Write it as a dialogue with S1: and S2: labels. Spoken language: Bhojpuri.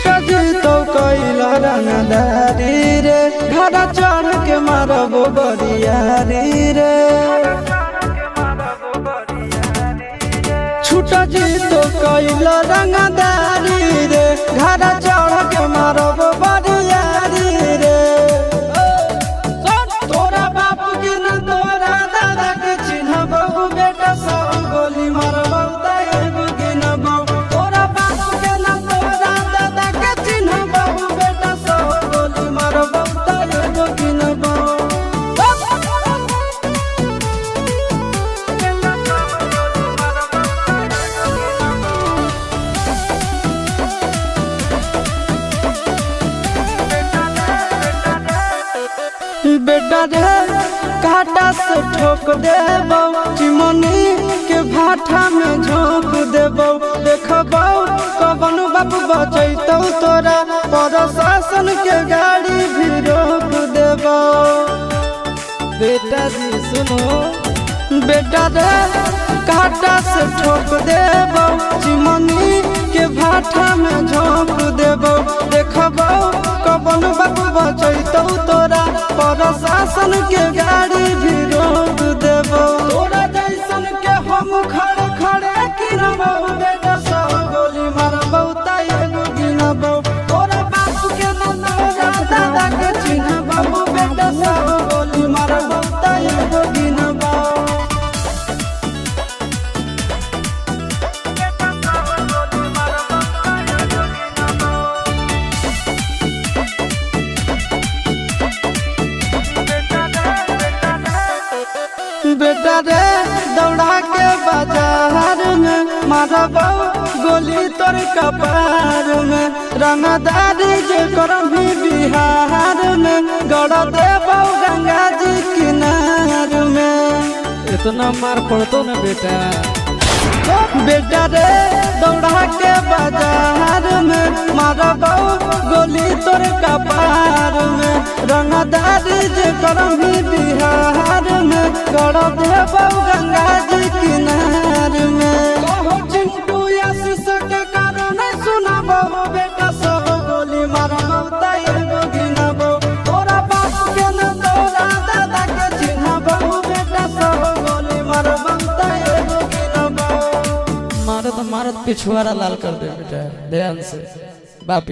S1: छुटा जी तो कैला रंगदारी रे घर चढ़ के मारबो बरियारी रे छुटा जी तो कैला रंगदारी रे घर चढ़ के मारबो बरियारी रे तोरा बाप के न तोरा दादा के चिन्हबो बेटा सब गोली मारबो एगो गिनबो तोरा बाप के न तोरा दादा के चिन्हबो बेटा सब गोली मारबो एगो गिनबो बेटा रे काटा से ठोक देबो चिमनी के भाठा में झोंक देबो देखबो कवन बाप बचैतौ तोरा प्रशासन के गाड़ी भी रोक देबो बेटा जी सुनो बेटा रे काटा से ठोक देबो चिमनी के भाठा में झोंक देबो देखबो कवन बाप बचैतौ तोरा प्रशासन के गाड़ी भी रोक देबो तोरा जैसन के हम खड़े खड़े गिनबो बेटा सब गोली मारबो एगो गिनबो तोरा बाप के न तोरा दादा के चिन्हबो बेटा सब गोली मारबो एगो गिनबो बेटा रे दौड़ा के बाजार में मारबो गोली तोर कपार में रंगदारी जे करभी बिहार में गड़ देबो गंगा जी किनार में
S2: इतना मार पड़तो न बेटा
S1: बेटा रे दौड़ा के बाजार में मारबो गोली तोर कपार में रंगदारी जे करभी बिहार में गड़ देबो गंगा जी किनार में कहो चिंटू आशीष के कारण सुनबो बेटा सब गोली मारबो एगो गिनबो तोरा बाप के न तोरा दादा के चिन्हबो बेटा सब गोली मारबो एगो गिनबो
S2: मारत मारत पिछुआरा लाल कर दे बेटा ध्यान से बाप